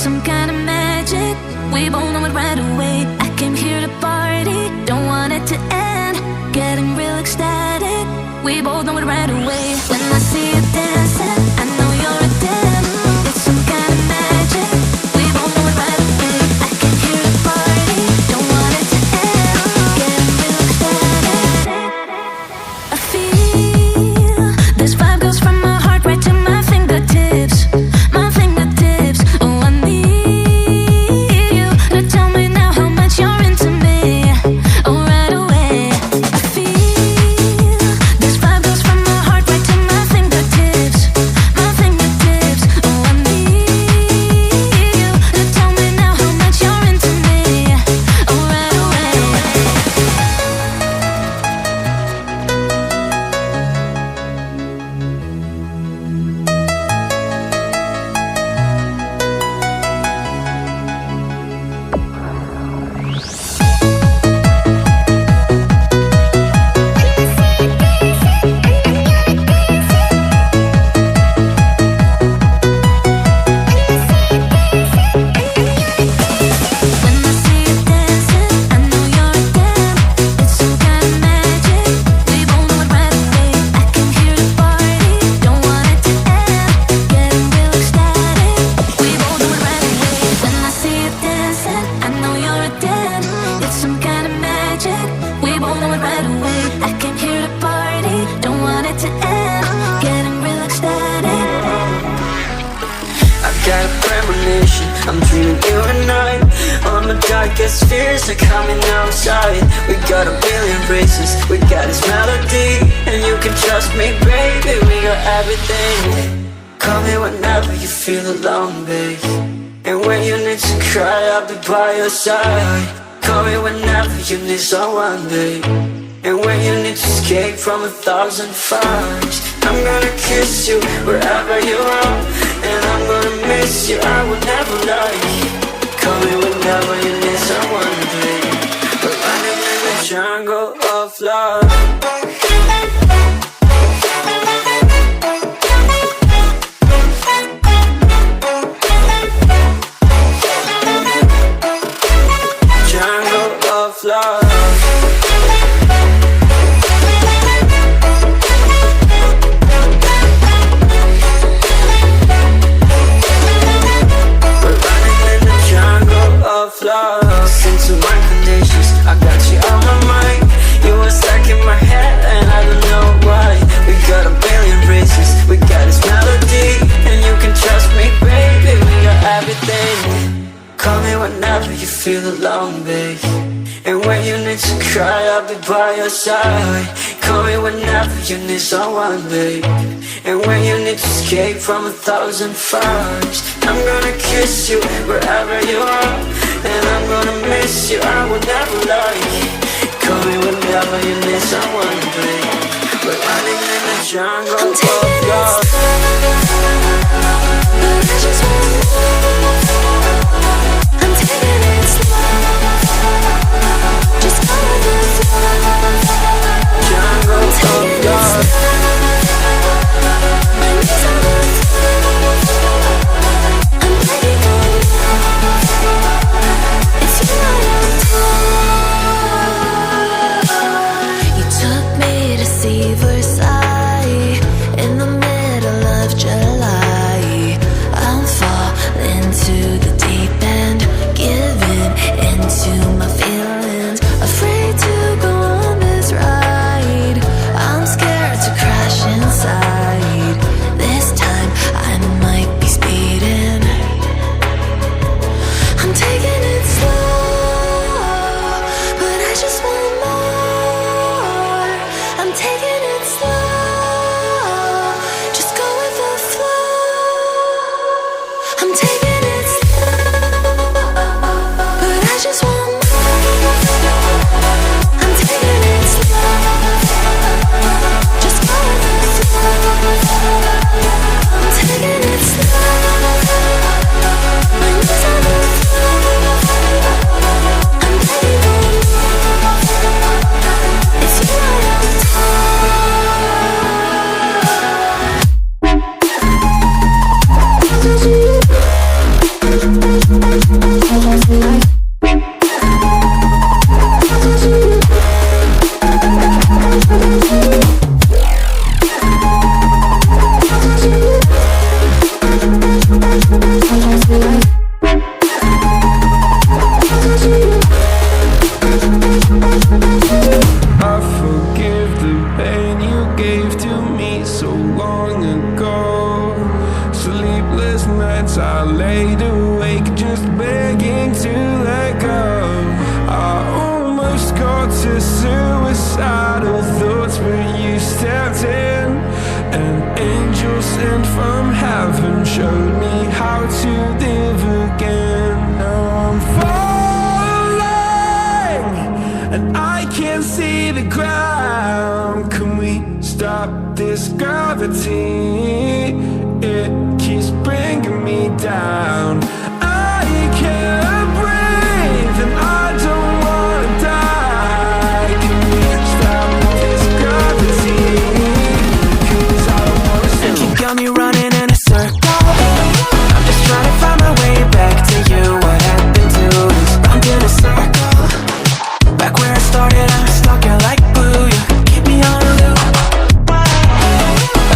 some kind of magic. We both know it right away. I came here to party, don't want it to end. Getting real ecstatic. We both know it right away. When I see you dancing, I know you're a 10. It's some kind of magic. We both know it right away. I came here to party, don't want it to end. Getting real ecstatic. I feel this vibe goes from my heart right to my fingertips. My fingertips. Oh, I need you to tell me now how much you're into me. Oh, right away. I feel this vibe goes from my heart right to my fingertips. My fingertips. Oh, I need you to tell me now how much you're into me. Oh, right away. When I see you dancing, I know you're a 10. It's some kind of magic. We both know it right away. I came here to party, don't want it to end. Getting real ecstatic. We both know it right away. When I see you dancing, I know you're a 10. It's some kind of magic. We both know it right away. I came here to party, don't want it to end. Getting real ecstatic. I got a premonition, I'm dreaming you and I. All my darkest fears are coming outside. We got a billion races, we got this melody. And you can trust me, baby, we got everything. Call me whenever you feel alone, babe. And when you need to cry, I'll be by your side. Call me whenever you need someone, babe. And when you need to escape from 1,000 fires, I'm gonna kiss you wherever you are. And I'm gonna miss you, I will never lie. Call me whenever you need someone, babe. We're running in the jungle of love. Jungle of love. We're running in the jungle of love. Listen to my conditions, I got you on my mind. You were stuck in my head and I don't know why. We got a billion races, we got this melody. And you can trust me, baby, we got everything. Call me whenever you feel alone, babe. And when you need to cry, I'll be by your side. Call me whenever you need someone, babe. And when you need to escape from 1,000 fires, I'm gonna kiss you wherever you are. And I'm gonna miss you, I will never lie. Call me whenever you need someone, babe. We're running in the jungle of love. But I just I'm taking it slow. Just go with the flow. Jungle of love. My knees on the floor. I'm begging on you. It's you I adore. You took me to see Versailles in the middle nights I laid awake just begging to let go. I almost got to suicidal thoughts, but you stepped in. An angel sent from heaven showed me how to live again. Now I'm falling and I can't see the ground. Can we stop this gravity? It keeps bringing me down. I can't breathe and I don't wanna die. Can we stop this gravity? 'Cause I don't wanna sleep. You got me running in a circle. I'm just trying to find my way back to you. What happened to us? Round in a circle. Back where I started, I'm stuck here like glue. You keep me on a loop.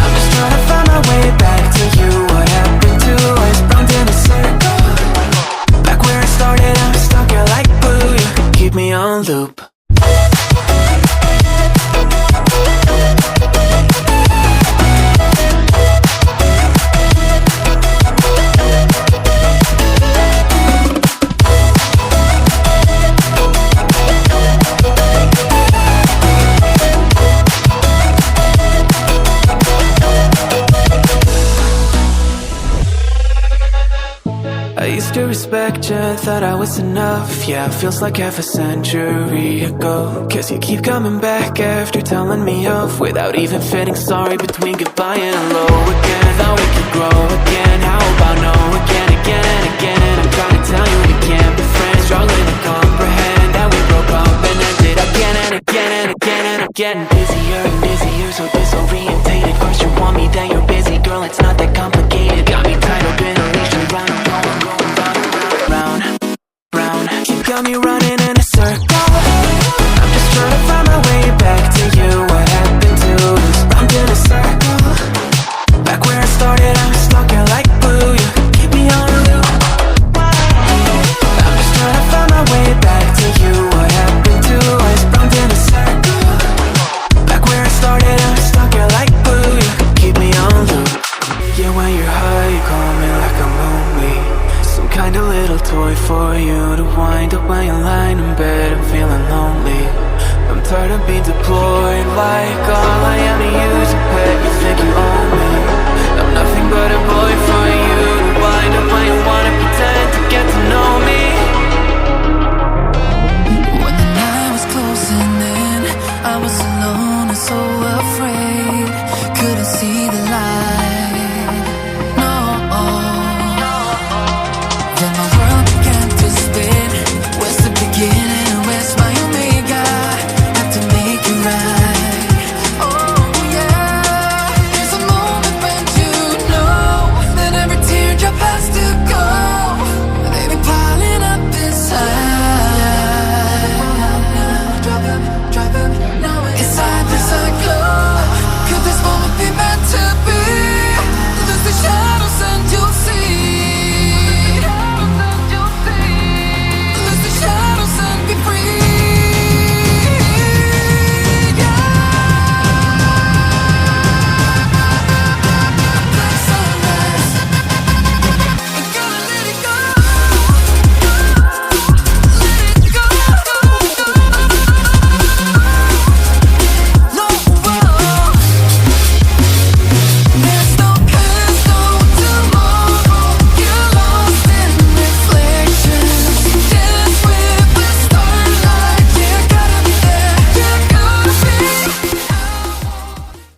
I'm just trying to find my way back to you. What happened to us? Round in a circle. Back where I started, I'm stuck here like glue. You keep me on loop. I used to respect you, thought I was enough. Yeah, it feels like half a century ago. Guess you keep coming back after telling me off, without even feeling sorry between goodbye and hello again. Thought we could grow again, how about no again, again and again. And I'm trying to tell you we can't be friends, struggling to comprehend that we broke up and ended again and again and again. And I'm getting busier and busier, so disorientated. First you want me, then you're busy, girl, it's not that complicated. Got me tied up in a leash and round. Got me running in a circle. I'm just trying to find my way back to you. What happened to us? Round in a circle. Back where I started, I'm stuck here like glue. You keep me on a loop. I'm just trying to find my way back to you. What happened to us? Round in a circle. Back where I started, I'm stuck here like glue. You keep me on loop. Yeah, when you're high, you call me like I'm lonely. Some kind of little toy for you to wind up when you're lying in bed and feeling lonely. I'm tired of being deployed, like all I am to use a pet. You think you own